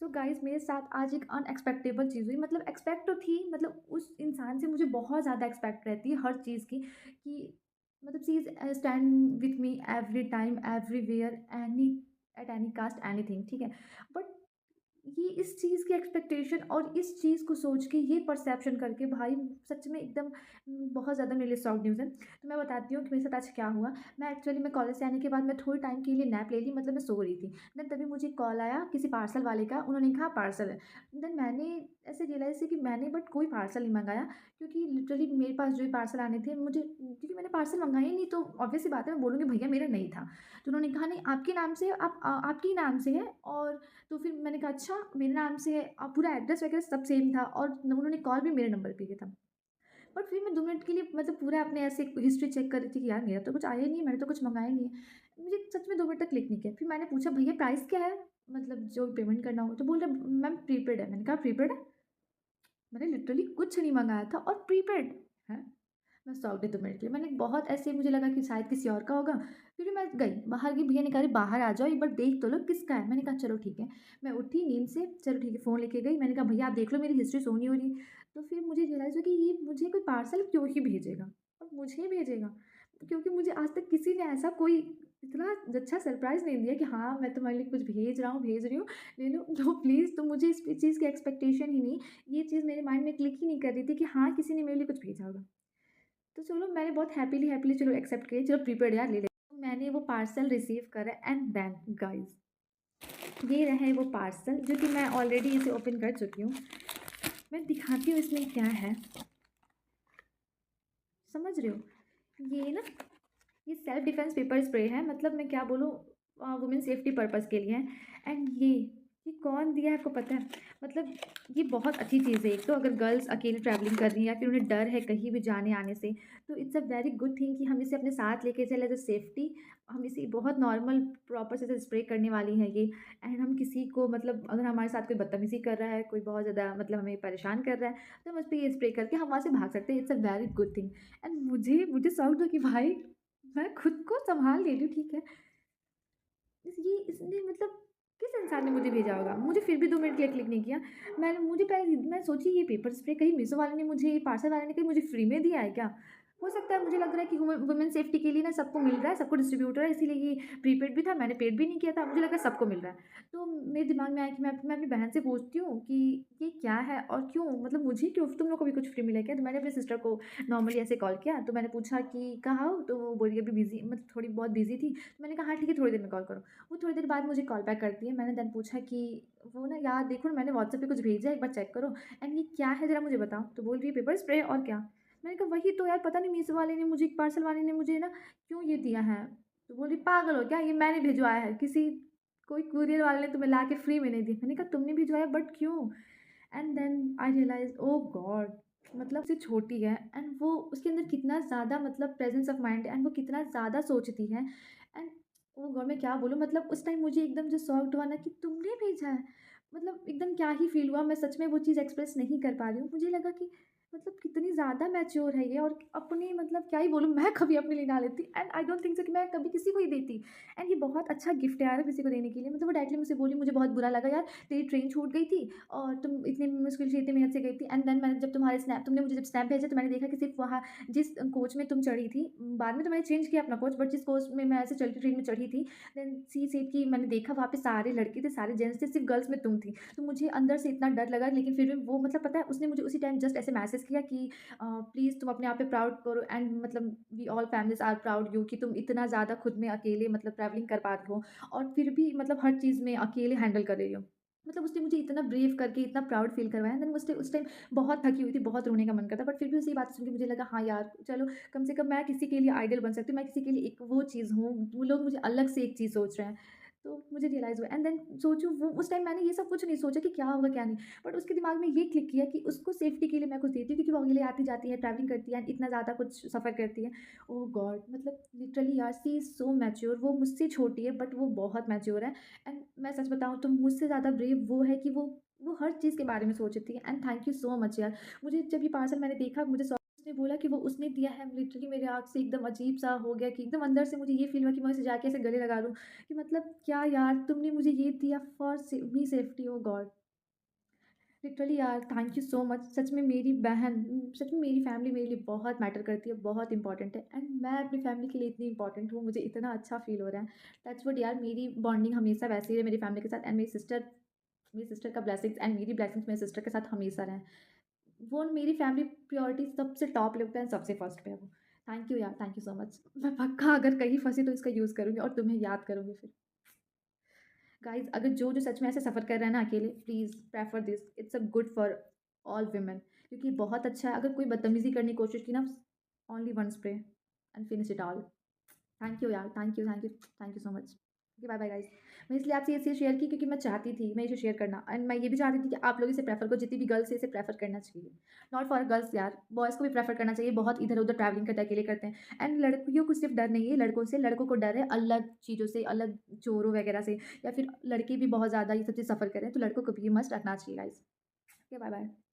So guys मेरे साथ आज एक अनएक्सपेक्टेबल चीज़ हुई। मतलब एक्सपेक्ट तो थी, मतलब उस इंसान से मुझे बहुत ज़्यादा एक्सपेक्ट रहती है हर चीज़ की कि मतलब she is stand with me every time everywhere any at any caste anything, ठीक है। बट ये इस चीज़ की एक्सपेक्टेशन और इस चीज़ को सोच के ये परसेप्शन करके भाई सच में एकदम बहुत ज़्यादा मेरे लिए शॉक न्यूज़ है। तो मैं बताती हूँ कि मेरे साथ आज क्या हुआ। मैं कॉलेज से आने के बाद मैं थोड़े टाइम के लिए नैप ले ली, मतलब मैं सो रही थी। देन तभी मुझे कॉल आया किसी पार्सल वाले का, उन्होंने कहा पार्सल है। देन मैंने ऐसे रियलाइज़ किया कि मैंने बट कोई पार्सल नहीं मँगाया, क्योंकि लिटरली मेरे पास जो ये पार्सल आने थे मुझे, क्योंकि मैंने पार्सल मँगाया ही नहीं, तो ऑब्वियस सी बात है मैं बोलूँगी भैया मेरा नहीं था। तो उन्होंने कहा नहीं आपके नाम से, आपके ही नाम से है। और तो फिर मैंने कहा अच्छा मेरे नाम से है, पूरा एड्रेस वगैरह सब सेम था और उन्होंने कॉल भी मेरे नंबर पे किया था। बट फिर मैं 2 मिनट के लिए मतलब पूरा अपने ऐसे हिस्ट्री चेक कर रही थी कि यार मेरा तो कुछ आया ही नहीं है, मैंने तो कुछ मँगाया नहीं है। मुझे सच में 2 मिनट तक क्लिक नहीं किया। फिर मैंने पूछा भैया प्राइस क्या है? मतलब जो पेमेंट करना हो, तो बोल रहे मैम प्रीपेड है। मैंने कहा प्रीपेड है? मैंने लिटरली कुछ नहीं मँगाया था और प्रीपेड, हैं? मैं सॉफ्ट डे तो मेरे लिए मैंने बहुत ऐसे मुझे लगा कि शायद किसी और का होगा। फिर मैं गई, बाहर गई, भैया ने कहा, "अरे बाहर आ जाओ, एक बार देख तो लो किसका है।" मैंने कहा चलो ठीक है। मैं उठी नींद से, चलो ठीक है, फ़ोन लेके गई। मैंने कहा भैया आप देख लो मेरी हिस्ट्री शो नहीं हो रही। तो फिर मुझे रियलाइज़ हुआ कि ये मुझे कोई पार्सल क्यों ही भेजेगा और मुझे ही भेजेगा। क्योंकि मुझे आज तक किसी ने ऐसा कोई इतना अच्छा सरप्राइज़ नहीं दिया कि हाँ, मैं तुम्हारे लिए कुछ भेज रहा हूँ, भेज रही हूँ, ले लो। तो प्लीज़ तुम मुझे इस चीज़ की एक्सपेक्टेशन ही नहीं, ये चीज़ मेरे माइंड में क्लिक ही नहीं कर रही थी कि हाँ, किसी ने मेरे लिए कुछ भेजा होगा। तो चलो मैंने बहुत हैपीली हैपीली चलो एक्सेप्ट किया, चलो प्रीपेड यार ले ले। मैंने वो पार्सल रिसीव करा एंड देन गाइस ये रहे वो पार्सल जो कि मैं ऑलरेडी इसे ओपन कर चुकी हूँ। मैं दिखाती हूँ इसमें क्या है, समझ रहे हो? ये ना, ये सेल्फ डिफेंस पेपर स्प्रे है, मतलब मैं क्या बोलूँ, वुमेन सेफ्टी पर्पज़ के लिए है। एंड ये कौन दिया है आपको पता है? मतलब ये बहुत अच्छी चीज़ है। एक तो अगर गर्ल्स अकेले ट्रैवलिंग कर रही हैं या फिर उन्हें डर है कहीं भी जाने आने से, तो it's a very good thing कि हम इसे अपने साथ लेके चले एज अ सेफ्टी। हम इसे बहुत नॉर्मल प्रॉपर से स्प्रे करने वाली है ये। एंड हम किसी को मतलब अगर हमारे साथ कोई बदतमीज़ी कर रहा है, कोई बहुत ज़्यादा मतलब हमें परेशान कर रहा है, तो हम उस पर ये स्प्रे करके हम वहाँ से भाग सकते हैं। It's a very good thing. And मुझे मुझे शौक था कि भाई मैं खुद को सँभाल ले रही हूँ, ठीक है। इसने मतलब किस इंसान ने मुझे भेजा होगा? मुझे फिर भी 2 मिनट के लिए क्लिक नहीं किया। मैं सोची ये पेपर स्प्रे कहीं मीशो वाले ने मुझे, ये पार्सल वाले ने कहीं मुझे फ्री में दिया है क्या? हो सकता है, मुझे लग रहा है कि वुमेन सेफ्टी के लिए ना सबको मिल रहा है, सबको डिस्ट्रीब्यूटर है, इसीलिए ये प्रीपेड भी था, मैंने पेड भी नहीं किया था, मुझे लगा सबको मिल रहा है। तो मेरे दिमाग में आया कि मैं अपनी बहन से पूछती हूँ कि ये क्या है और क्यों, मतलब मुझे क्यों, तुम लोग को भी कुछ फ्री मिला है क्या? तो मैंने अपनी सिस्टर को नॉर्मली ऐसे कॉल किया, तो मैंने पूछा कि कहाँ हो? तो वो बोली अभी बिज़ी, मतलब थोड़ी बहुत बिज़ी थी। तो मैंने कहा हाँ ठीक है, थोड़ी देर में कॉल करो। वो थोड़ी देर बाद मुझे कॉल बैक करती है। मैंने देन पूछा कि वो ना यार देखो ना, मैंने व्हाट्सएप पे कुछ भेजा है, एक बार चेक करो एंड ये क्या है ज़रा मुझे बताओ। तो बोल रही है पेपर स्प्रे और क्या? मैंने कहा वही तो यार, पता नहीं मीशो वाले ने मुझे, पार्सल वाले ने मुझे ना क्यों ये दिया है। तो बोल रही पागल हो क्या, ये मैंने भिजवाया है, किसी कोई कुरियर वाले ने तुम्हें ला के फ्री में नहीं दिया। मैंने कहा तुमने भिजवाया बट क्यों? And then I realise oh God, मतलब से छोटी है एंड वो उसके अंदर कितना ज़्यादा मतलब प्रेजेंस ऑफ माइंड है एंड वो कितना ज़्यादा सोचती है। एंड ओह गॉड मैं क्या बोलूँ, मतलब उस टाइम मुझे एकदम जो शॉक्ड हुआ ना कि तुमने भेजा है, मतलब एकदम क्या ही फील हुआ। मैं सच में वो चीज़ एक्सप्रेस नहीं कर पा रही हूँ। मुझे लगा कि मतलब कितनी ज़्यादा मैच्योर है ये, और अपनी मतलब क्या ही बोलूँ, मैं कभी अपने लिए ना लेती and I don't think so कि मैं कभी किसी को ही देती। एंड ये बहुत अच्छा गिफ्ट है यार किसी को देने के लिए। मतलब वो डायरेक्टली मुझसे बोली, मुझे बहुत बुरा लगा यार, तेरी ट्रेन छूट गई थी और तुम इतनी मुश्किल से इतनी मेहनत से गई थी। एंड देन मैंने जब तुम्हारे स्नैप, तुमने मुझे जब स्नैप भेजा तो मैंने देखा कि सिर्फ वहाँ जिस कोच में तुम चढ़ी थी, बाद में तो मैंने चेंज किया अपना कोच, बट जिस कोच में मैं ऐसे चलती ट्रेन में चढ़ी थी, देन सी सीट की मैंने देखा वहाँ पे सारे लड़के थे, सारे जेंट्स थे, सिर्फ गर्ल्स में तुम थी। तो मुझे अंदर से इतना डर लगा, लेकिन फिर भी वो मतलब पता है उसने मुझे उसी टाइम जस्ट ऐसे मैसेज किया कि प्लीज़ तुम अपने आप पे प्राउड करो एंड मतलब we all families are proud you, कि तुम इतना ज़्यादा खुद में अकेले मतलब ट्रैवलिंग कर पाते हो और फिर भी मतलब हर चीज़ में अकेले हैंडल कर रही हो। मतलब उसने मुझे इतना ब्रेव करके इतना प्राउड फ़ील करवाया। देन मुझसे उस टाइम बहुत थकी हुई थी, बहुत रोने का मन करता, बट फिर भी उसी बात सुन के मुझे लगा हाँ यार, चलो कम से कम मैं किसी के लिए आइडल बन सकती हूँ, मैं किसी के लिए एक वो चीज़ हूँ, वो लोग मुझे अलग से एक चीज़ सोच रहे हैं। तो मुझे रियलाइज़ हुआ एंड देन सोचूँ वो उस टाइम मैंने ये सब कुछ नहीं सोचा कि क्या होगा क्या नहीं। बट उसके दिमाग में ये क्लिक किया कि उसको सेफ्टी के लिए मैं कुछ देती हूँ, क्योंकि वो अकेले आती-जाती है, ट्रैवलिंग करती है, इतना ज़्यादा कुछ सफ़र करती है। ओह गॉड! मतलब लिटरली यार शी इज़ सो मैच्योर। वो मुझसे छोटी है बट वो बहुत मैच्योर है। एंड मैं सच बताऊँ तो मुझसे ज़्यादा ब्रेव वो है कि वो हर चीज़ के बारे में सोचती है। And thank you so much यार। मुझे जब ये पार्सल मैंने देखा, मुझे उसने बोला कि वो उसने दिया है, लिटरली मेरे आँख से एकदम अजीब-सा हो गया कि एकदम अंदर से मुझे ये फ़ील हुआ कि मैं उसे जाके ऐसे गले लगा लूँ कि मतलब क्या यार तुमने मुझे ये दिया फॉर से मी सेफ्टी ओह गॉड! लिटरली यार थैंक यू सो मच। सच में मेरी बहन सच में मेरी फैमिली मेरे लिए बहुत मैटर करती है, बहुत इंपॉर्टेंट है एंड मैं अपनी फैमिली के लिए इतनी इंपॉर्टेंट हूँ, मुझे इतना अच्छा फ़ील हो रहा है। टच वुड यार मेरी बॉन्डिंग हमेशा वैसी ही रहे मेरी फैमिली के साथ एंड मेरी सिस्टर का ब्लेसिंग्स एंड मेरी ब्लेसिंग्स मेरे सिस्टर के साथ हमेशा रहें। वो मेरी फैमिली प्रायोरिटी सबसे टॉप लेवल पे है, सबसे फर्स्ट पे है वो। थैंक यू यार, थैंक यू सो मच। मैं पक्का अगर कहीं फँसी तो इसका यूज़ करूँगी और तुम्हें याद करूँगी फिर। गाइज़ अगर जो सच में ऐसे सफ़र कर रहे हैं ना अकेले, please prefer this, it's a good for all women क्योंकि बहुत अच्छा है अगर कोई बदतमीज़ी करने की कोशिश की ना, only one spray and finish it all. Thank you यार, thank you, thank you, thank you so much. Okay bye bye guys. मैं इसलिए आपसे ये चीज़ शेयर की क्योंकि मैं चाहती थी मैं इसे शेयर करना एंड मैं ये भी चाहती थी कि आप लोग इसे प्रेफ़र करो, जितनी भी गर्ल्स है इसे प्रेफ़र करना चाहिए। नॉट फॉर गर्ल्स यार, बॉयज़ को भी प्रेफ़र करना चाहिए, बहुत इधर-उधर ट्रैवलिंग करते अकेले करते हैं एंड लड़कियों को सिर्फ़ डर नहीं है लड़कों से, लड़कों को डर है अलग चीज़ों से, अलग चोरों वगैरह से या फिर लड़के भी बहुत ज़्यादा ये सब चीज़ सफ़र कर रहे हैं, तो लड़कों को भी ये मस्ट रखना चाहिए गाइज़। Okay bye bye.